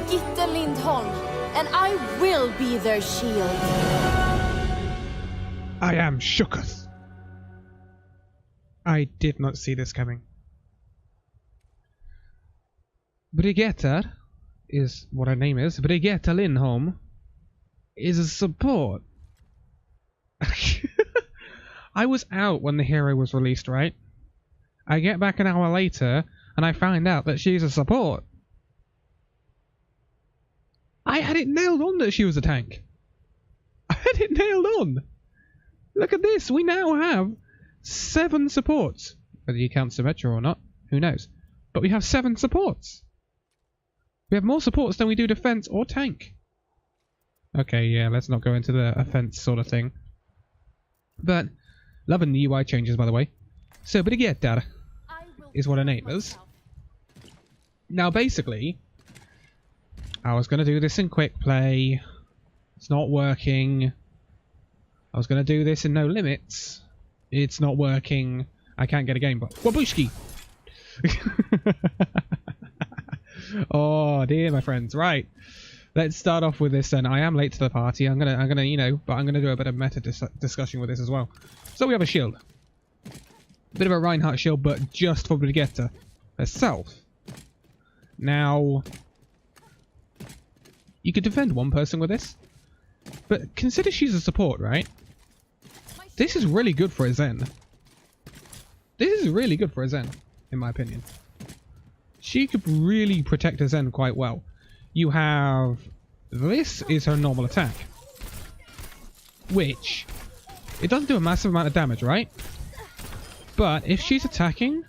Brigitte Lindholm, and I will be their shield. I am shooketh. I did not see this coming. Brigitte is what her name is. Brigitte Lindholm is a support. I was out when the hero was released, right? I get back an hour later and I find out that she's a support. I had it nailed on that she was a tank. I had it nailed on. Look at this. We now have 7 supports. Whether you count Symmetra or not, who knows. But we have 7 supports. We have more supports than we do defense or tank. Okay, yeah, let's not go into the offense sort of thing. But, loving the UI changes, by the way. So, Brigitte is what her name is. Now, basically, I was going to do this in quick play. It's not working. I was going to do this in no limits. It's not working. I can't get a game, but Wabushki! Oh dear, my friends. Right, let's start off with this then. I am late to the party. I'm gonna, you know, but I'm gonna do a bit of meta discussion with this as well. So we have a shield, bit of a Reinhardt shield, but just for Brigitte herself. Now, you could defend one person with this, but consider she's a support, right? This is really good for a Zen. This is really good for a Zen, in my opinion. She could really protect a Zen quite well. You have... This is her normal attack. Which... It doesn't do a massive amount of damage, right? But if she's attacking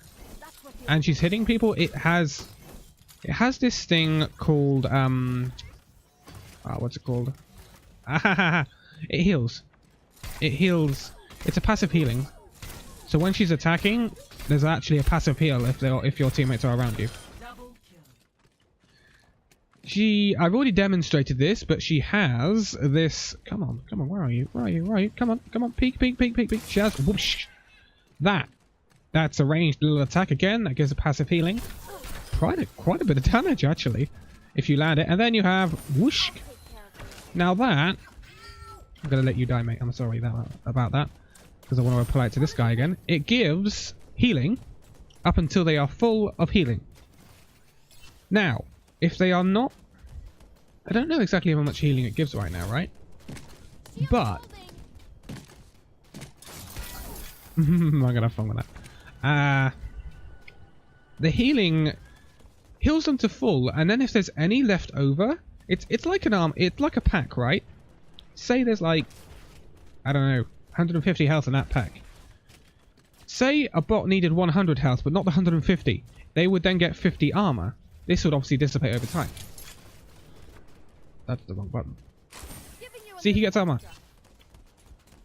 and she's hitting people, it has this thing called... what's it called? It heals. It heals... It's a passive healing. So when she's attacking, there's actually a passive heal if your teammates are around you. I've already demonstrated this, but she has this... Come on, where are you? Where are you? Come on, peek. She has... Whoosh. That's a ranged little attack again. That gives a passive healing. Quite a bit of damage, actually, if you land it. And then you have... Whoosh. Now that... I'm going to let you die, mate. I'm sorry about that. Because I want to apply it to this guy again. It gives healing up until they are full of healing. Now, if they are not... I don't know exactly how much healing it gives right now, right? But... I'm going to have fun with that. The healing heals them to full, and then if there's any left over... It's like an arm... It's like a pack, right? Say there's like... I don't know... 150 health in that pack. Say a bot needed 100 health, but not the 150. They would then get 50 armor. This would obviously dissipate over time. That's the wrong button. See, he gets armor.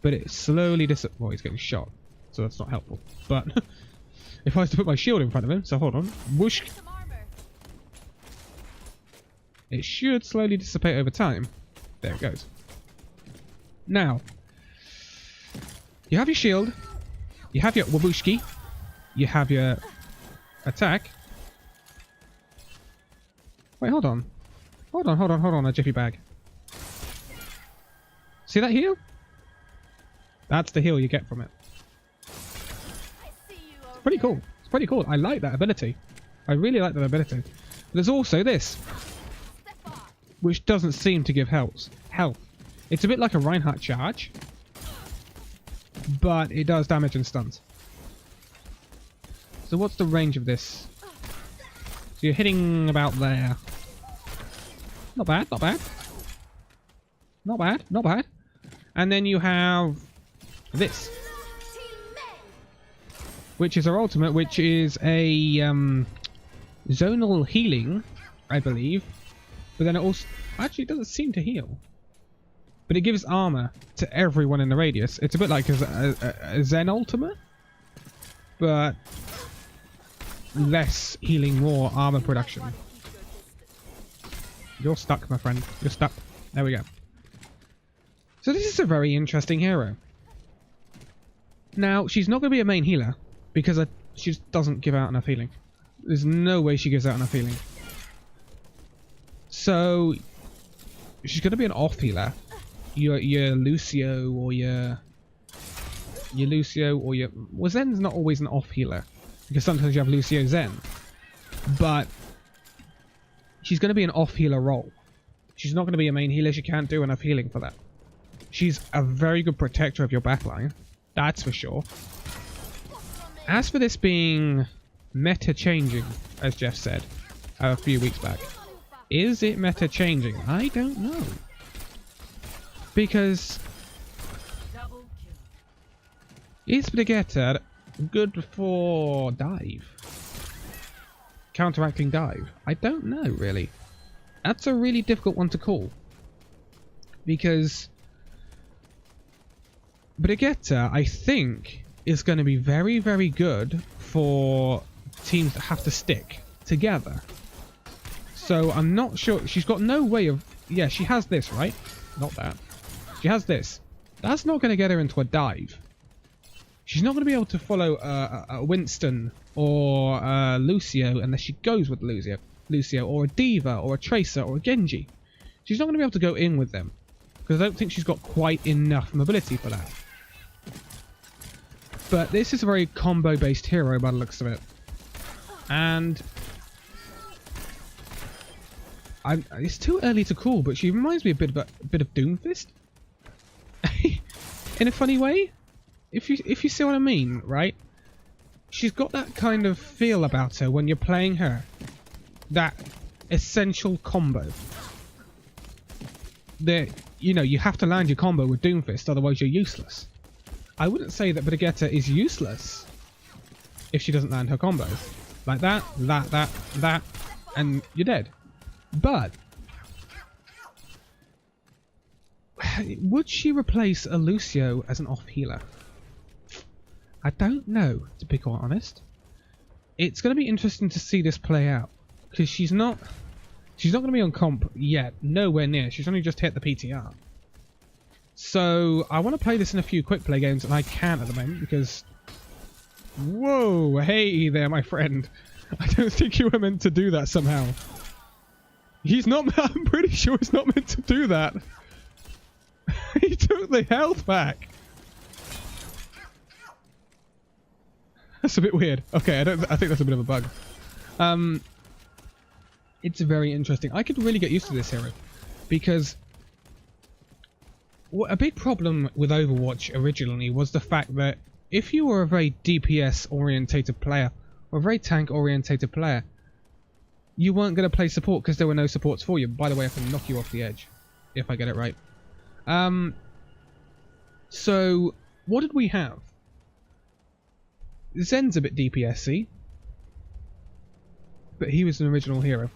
But it slowly dissipates. Well, he's getting shot, so that's not helpful. But if I was to put my shield in front of him, so hold on. Whoosh. It should slowly dissipate over time. There it goes. Now, you have your shield, you have your Wabushki, you have your attack. Wait, hold on, a jiffy bag. See that heal? That's the heal you get from it. It's pretty cool. It's pretty cool. I like that ability. I really like that ability. There's also this, which doesn't seem to give health. It's a bit like a Reinhardt charge, but it does damage and stuns. So what's the range of this? So you're hitting about there. Not bad. And then you have this, which is our ultimate, which is a zonal healing, I believe. But then it also actually doesn't seem to heal. But it gives armor to everyone in the radius. It's a bit like a Zen ultimate, but less healing, more armor production. You're stuck, my friend. You're stuck. There we go. So this is a very interesting hero. Now, she's not going to be a main healer because she just doesn't give out enough healing. There's no way she gives out enough healing. So she's going to be an off healer. Your Lucio or your Lucio or your... Well, Zen's not always an off healer, because sometimes you have Lucio Zen. But she's going to be an off healer role. She's not going to be a main healer. She can't do enough healing for that. She's a very good protector of your backline. That's for sure. As for this being meta changing, as Jeff said a few weeks back, is it meta changing? I don't know. Because is Brigitte good for dive? Counteracting dive? I don't know, really. That's a really difficult one to call. Because Brigitte, I think, is going to be very, very good for teams that have to stick together. So I'm not sure. She's got no way of... Yeah, she has this, right? Not that. She has this. That's not going to get her into a dive. She's not going to be able to follow a Winston or Lucio unless she goes with Lucio, or a Diva, or a Tracer, or a Genji. She's not going to be able to go in with them, because I don't think she's got quite enough mobility for that. But this is a very combo-based hero by the looks of it. And it's too early to call, but she reminds me a bit of Doomfist. In a funny way. If you see what I mean, right? She's got that kind of feel about her when you're playing her. That essential combo. That, you know, you have to land your combo with Doomfist, otherwise you're useless. I wouldn't say that Brigitte is useless if she doesn't land her combo. Like that, and you're dead. But would she replace a Lucio as an off healer? I don't know, to be quite honest. It's going to be interesting to see this play out, because she's not going to be on comp yet, nowhere near. She's only just hit the PTR. So I want to play this in a few quick play games, and I can't at the moment because... Whoa, hey there, my friend. I don't think you were meant to do that somehow. He's not... I'm pretty sure he's not meant to do that. He took the health back. That's a bit weird. Okay, I think that's a bit of a bug. It's very interesting. I could really get used to this hero, because a big problem with Overwatch originally was the fact that if you were a very DPS orientated player, or a very tank orientated player, you weren't going to play support because there were no supports for you. By the way, I can knock you off the edge if I get it right. So what did we have? Zen's a bit DPS-y, but he was an original hero.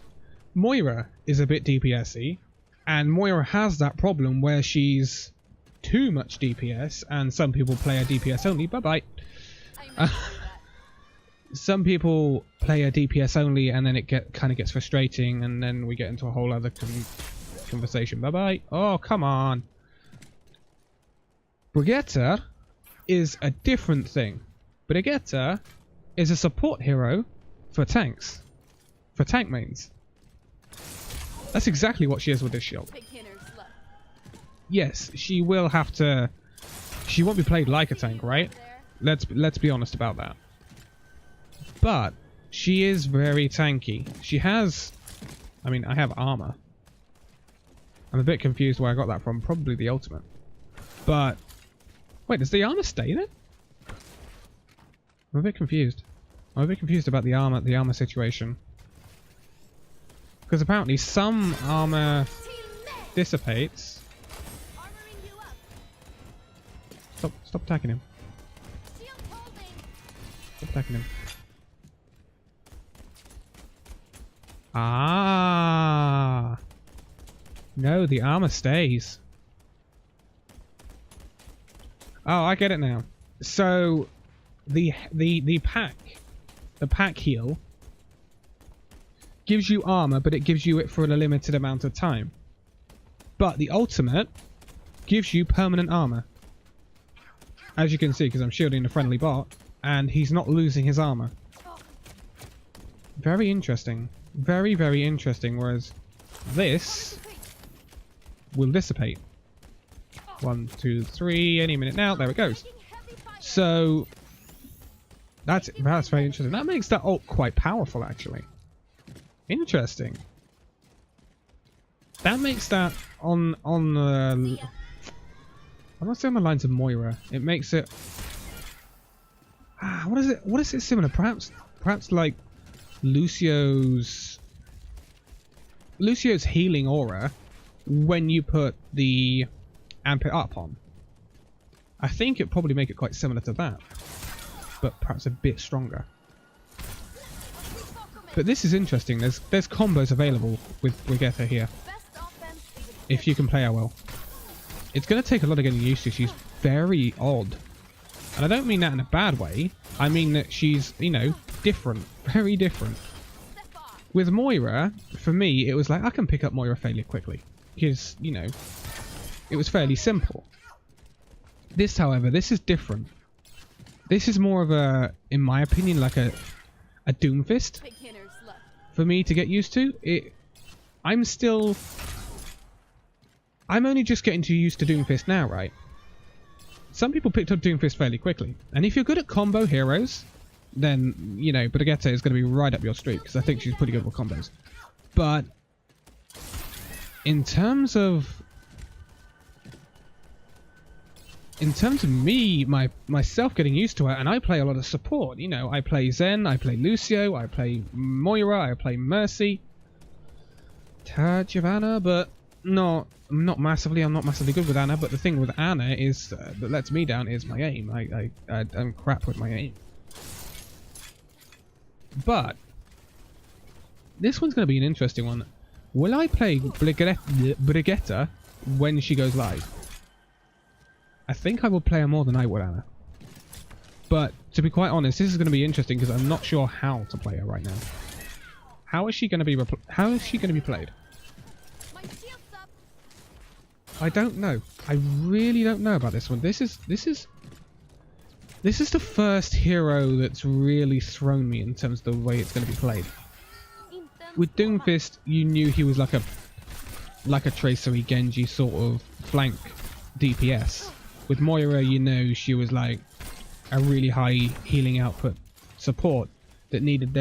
Moira is a bit DPS-y, and Moira has that problem where she's too much DPS, and some people play her DPS only. Bye-bye. Some people play her DPS only, and then it kind of gets frustrating, and then we get into a whole other conversation. Bye-bye. Oh, come on. Brigitte is a different thing. Brigitte is a support hero for tanks. For tank mains. That's exactly what she is with this shield. Yes, she will have to... She won't be played like a tank, right? Let's be honest about that. But she is very tanky. She has... I mean, I have armor. I'm a bit confused where I got that from. Probably the ultimate. But... Wait, does the armor stay there? I'm a bit confused. I'm a bit confused about the armor situation. Because apparently some armor dissipates. Stop attacking him. Stop attacking him. Ah. No, the armor stays. Oh, I get it now. So the pack heal gives you armor, but it gives you it for a limited amount of time. But the ultimate gives you permanent armor. As you can see, because I'm shielding the friendly bot, and he's not losing his armor. Very interesting. Very, very interesting, whereas this will dissipate. 1, 2, 3, any minute now. There it goes. So that's very interesting. That makes that ult quite powerful, actually. Interesting. That makes that on I'm not saying on the lines of Moira. It makes it. What is it? What is it similar? Perhaps like Lucio's healing aura when you put the amp it up on. I think it'd probably make it quite similar to that, but perhaps a bit stronger. But this is interesting. There's combos available with Brigitte here, if you can play her well. It's going to take a lot of getting used to. She's very odd. And I don't mean that in a bad way. I mean that she's, you know, different. Very different. With Moira, for me, it was like, I can pick up Moira fairly quickly. Because, you know, it was fairly simple. This, however, this is different. This is more of a, in my opinion, like a Doomfist. For me to get used to. I'm only just getting too used to Doomfist now, right? Some people picked up Doomfist fairly quickly. And if you're good at combo heroes, then, you know, Brigitte is going to be right up your street, because I think she's pretty good with combos. But in terms of me, myself getting used to it, and I play a lot of support, you know, I play Zen, I play Lucio, I play Moira, I play Mercy, touch of Anna, but I'm not massively good with Anna. But the thing with Anna is that lets me down is my aim. I'm crap with my aim. But this one's going to be an interesting one. Will I play Brigitte when she goes live? I think I will play her more than I would Anna. But to be quite honest, this is going to be interesting because I'm not sure how to play her right now. How is she going to be played? I don't know. I really don't know about this one. This is the first hero that's really thrown me in terms of the way it's going to be played. With Doomfist, you knew he was like a Tracery Genji sort of flank DPS. With Moira, you know she was like a really high healing output support that needed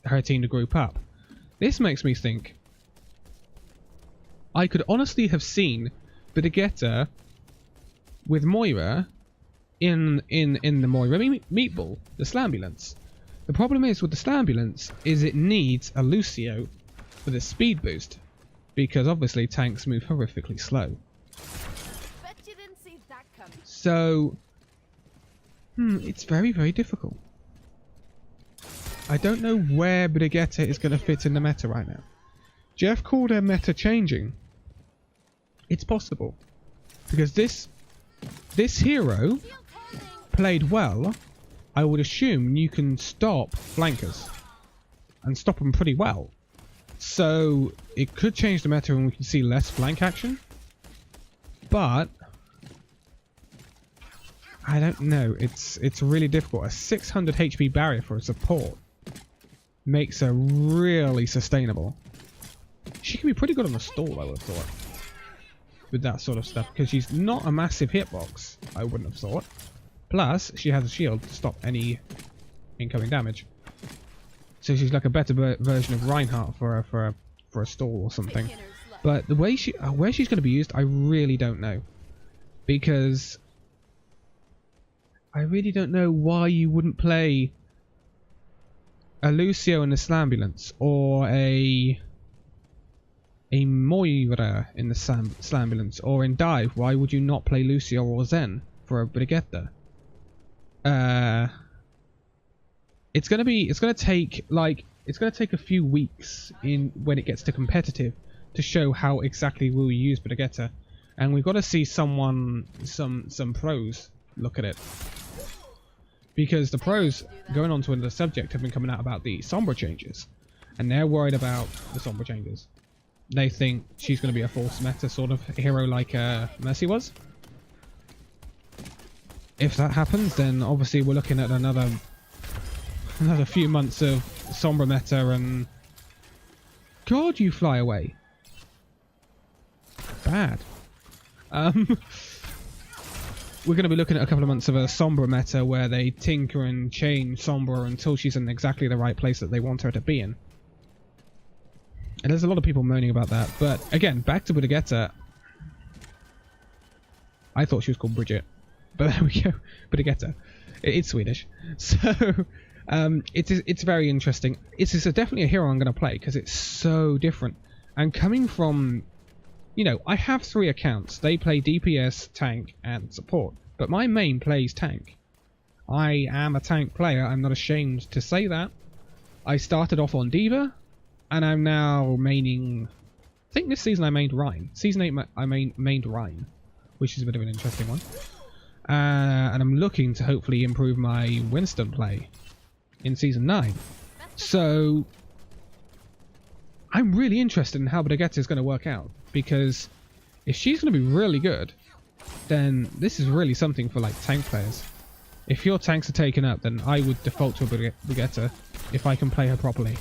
her team to group up. This makes me think I could honestly have seen Brigitte with Moira in the Moira meatball, the Slambulance. The problem is with the Slambulance is it needs a Lucio with a speed boost, because obviously tanks move horrifically slow. Bet you didn't see that coming. So it's very, very difficult. I don't know where Brigitte is going to fit in the meta right now. Jeff called her meta changing. It's possible, because this hero played well. I would assume you can stop flankers and stop them pretty well. So it could change the meta and we can see less flank action. But I don't know. It's really difficult. A 600 HP barrier for a support makes her really sustainable. She can be pretty good on the stall, I would have thought, with that sort of stuff, because she's not a massive hitbox, I wouldn't have thought. Plus, she has a shield to stop any incoming damage. So she's like a better version of Reinhardt for a stall or something. But the way where she's going to be used, I really don't know, because I really don't know why you wouldn't play a Lucio in the Slambulance or a Moira in the Slambulance, or in Dive. Why would you not play Lucio or Zen for a Brigitte? It's gonna take a few weeks when it gets to competitive to show how exactly we'll use Brigitte, and we've got to see some pros look at it, because the pros, going on to another subject, have been coming out about the Sombra changes, and they're worried about the Sombra changes. They think she's going to be a false meta sort of hero like Mercy was. If that happens, then obviously we're looking at another few months of Sombra meta, and God, you fly away. bad. We're going to be looking at a couple of months of a Sombra meta where they tinker and change Sombra until she's in exactly the right place that they want her to be in. And there's a lot of people moaning about that. But again, back to Brigitte. I thought she was called Brigitte. But there we go. Brigitte. It's Swedish. So it's very interesting. It's definitely a hero I'm going to play because it's so different. And coming from... You know, I have 3 accounts. They play DPS, tank, and support. But my main plays tank. I am a tank player. I'm not ashamed to say that. I started off on D.Va, and I'm now maining... I think this season I mained Rhine. Season 8 I mained Rhine, which is a bit of an interesting one. And I'm looking to hopefully improve my Winston play in Season 9. So... I'm really interested in how Brigitte is going to work out, because if she's going to be really good, then this is really something for like tank players. If your tanks are taken up, then I would default to a Brigitte if I can play her properly.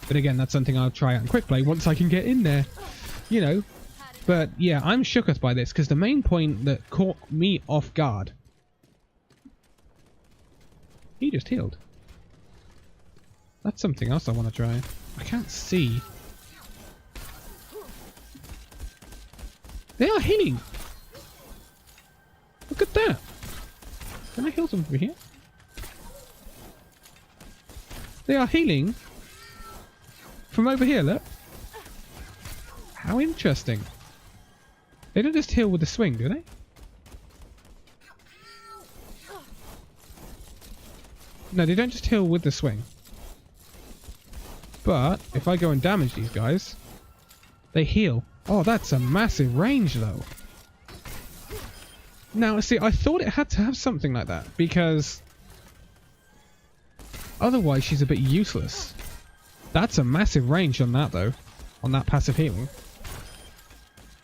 But again, that's something I'll try out in quick play once I can get in there, you know. But yeah, I'm shooketh by this, because the main point that caught me off guard... He just healed. That's something else I want to try. I can't see... They are healing! Look at that! Can I heal them over here? They are healing from over here, look. How interesting. They don't just heal with the swing, do they? No, they don't just heal with the swing. But if I go and damage these guys, they heal. Oh, that's a massive range, though. Now, see, I thought it had to have something like that, because otherwise she's a bit useless. That's a massive range on that, though. On that passive healing.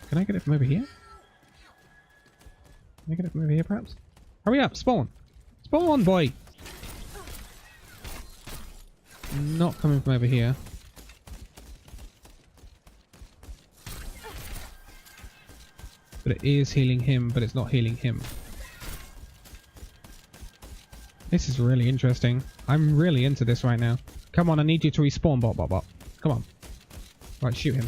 Can I get it from over here? Can I get it from over here, perhaps? Hurry up, spawn! Spawn, boy! Not coming from over here. But it is healing him, but it's not healing him. This is really interesting. I'm really into this right now. Come on, I need you to respawn, bot. Come on. Right, shoot him.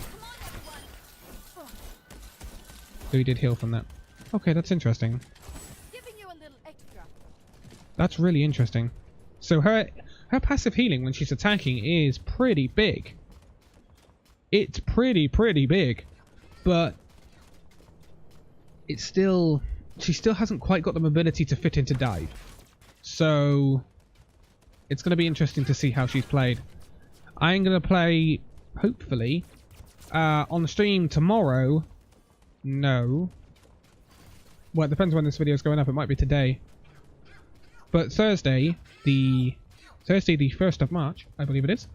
So he did heal from that. Okay, that's interesting. Giving you a little extra. That's really interesting. So her passive healing when she's attacking is pretty big. It's pretty big. But it's still... She still hasn't quite got the mobility to fit into dive. So it's going to be interesting to see how she's played. I'm going to play, hopefully, on the stream tomorrow. No. Well, it depends when this video is going up. It might be today. But Thursday, the 1st of March, I believe it is,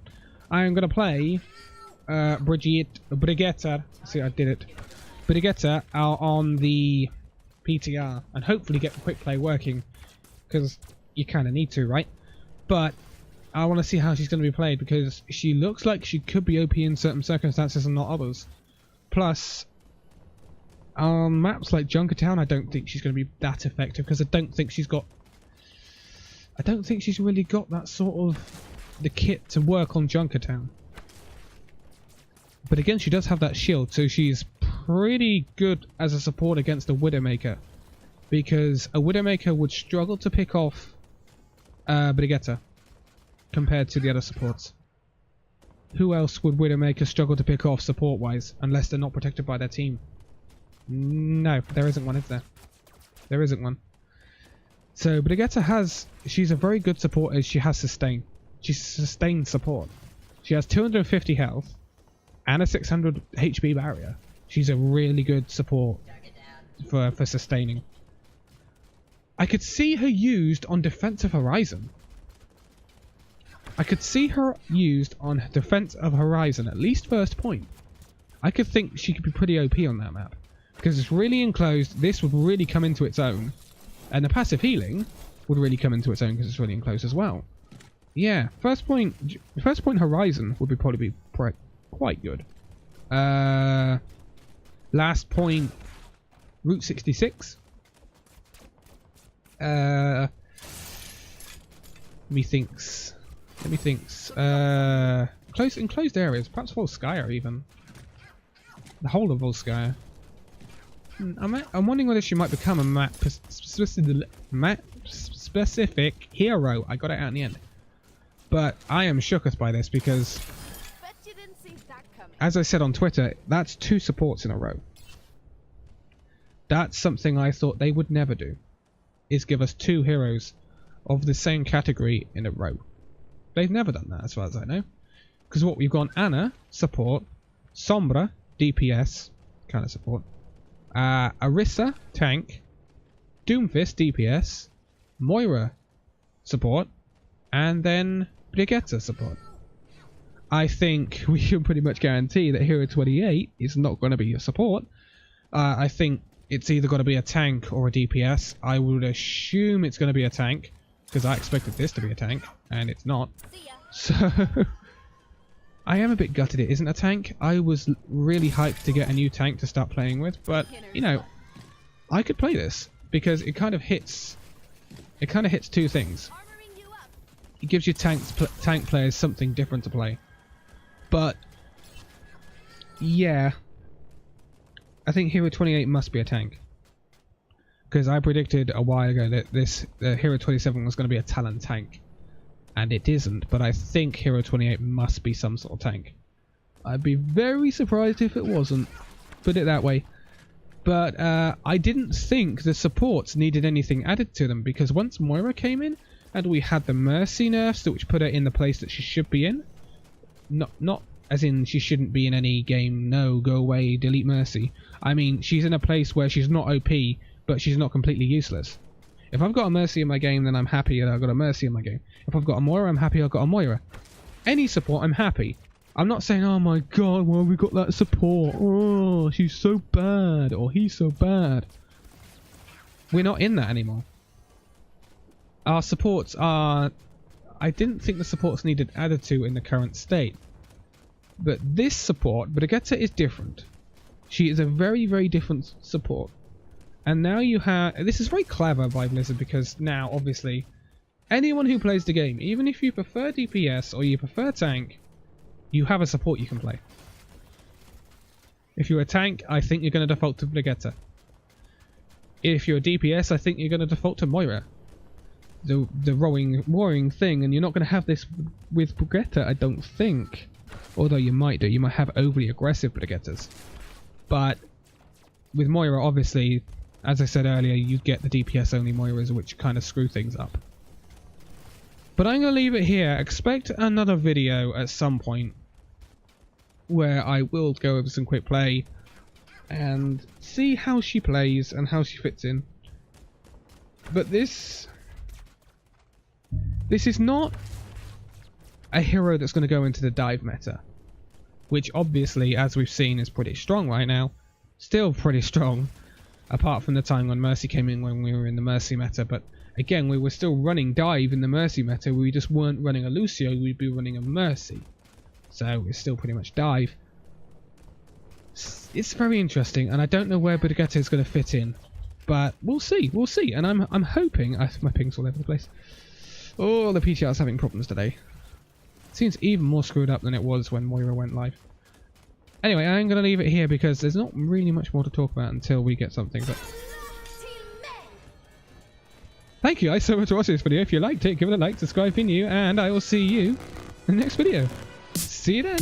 I am going to play Brigitte. See, I did it. Brigitte on the PTR and hopefully get the quick play working, because you kind of need to, right? But I want to see how she's going to be played, because she looks like she could be OP in certain circumstances and not others. Plus, on maps like Junkertown, I don't think she's going to be that effective, because I don't think she's really got that sort of the kit to work on Junkertown. But again, she does have that shield, so she's pretty good as a support against a Widowmaker, because a Widowmaker would struggle to pick off Brigitte compared to the other supports. Who else would Widowmaker struggle to pick off support-wise, unless they're not protected by their team? No, there isn't one, is there? There isn't one. So Brigitte she's a very good support as she has sustain. She's sustained support. She has 250 health and a 600 HP barrier. She's a really good support for sustaining. I could see her used on Defense of Horizon. I could see her used on Defense of Horizon, at least first point. I could think she could be pretty OP on that map, because it's really enclosed. This would really come into its own, and the passive healing would really come into its own because it's really enclosed as well. Yeah, first point Horizon would probably be quite good. Last point, Route 66. Let me thinks. Enclosed areas, perhaps Volskaya even. The whole of Volskaya. I'm wondering whether she might become a map specific hero. I got it out in the end. But I am shooketh by this because, Bet you didn't see that coming. as I said on Twitter, that's 2 supports in a row. That's something I thought they would never do, is give us 2 heroes of the same category in a row. They've never done that as far as I know. Because what we've got, Anna, support, Sombra, DPS, kind of support, Arissa, tank, Doomfist, DPS, Moira, support, and then Brigitte, support. I think we can pretty much guarantee that Hero 28 is not going to be a support. I think it's either going to be a tank or a DPS. I would assume it's going to be a tank, because I expected this to be a tank, and it's not. So, I am a bit gutted it isn't a tank. I was really hyped to get a new tank to start playing with, but, you know, I could play this, because it kind of hits 2 things. It gives you tank players something different to play. But, yeah, I think Hero 28 must be a tank. Because I predicted a while ago that this Hero 27 was going to be a Talon tank. And it isn't, but I think Hero 28 must be some sort of tank. I'd be very surprised if it wasn't. Put it that way. But I didn't think the supports needed anything added to them, because once Moira came in, and we had the Mercy nerfs, which put her in the place that she should be in. Not as in she shouldn't be in any game, no, go away, delete Mercy. I mean, she's in a place where she's not OP, but she's not completely useless. If I've got a Mercy in my game, then I'm happy that I've got a Mercy in my game. If I've got a Moira, I'm happy I've got a Moira. Any support, I'm happy. I'm not saying, oh my god, well, we got that support. Oh, she's so bad, or he's so bad. We're not in that anymore. Our supports are... I didn't think the supports needed added to in the current state. But this support, Brigitte, is different. She is a very, very different support. And now you have... This is very clever by Blizzard, because now, obviously, anyone who plays the game, even if you prefer DPS or you prefer tank, you have a support you can play. If you're a tank, I think you're going to default to Brigitte. If you're a DPS, I think you're going to default to Moira. The roaring thing, and you're not going to have this with Brigitte, I don't think. Although you might do. You might have overly aggressive Brigittes. But with Moira, obviously, as I said earlier, you get the DPS only Moiras, which kind of screw things up. But I'm going to leave it here. Expect another video at some point where I will go over some quick play and see how she plays and how she fits in. But this is not a hero that's going to go into the dive meta, which obviously, as we've seen, is pretty strong right now. Still pretty strong, apart from the time when Mercy came in when we were in the Mercy meta. But again, we were still running dive in the Mercy meta. We just weren't running a Lucio, we'd be running a Mercy. So it's still pretty much dive. It's very interesting, and I don't know where Brigitte is going to fit in. But we'll see, and I'm hoping... my ping's all over the place. Oh, the PTR's having problems today. Seems even more screwed up than it was when Moira went live. Anyway, I'm going to leave it here because there's not really much more to talk about until we get something. But thank you guys so much for watching this video. If you liked it, give it a like, subscribe if you're new, and I will see you in the next video. See you then.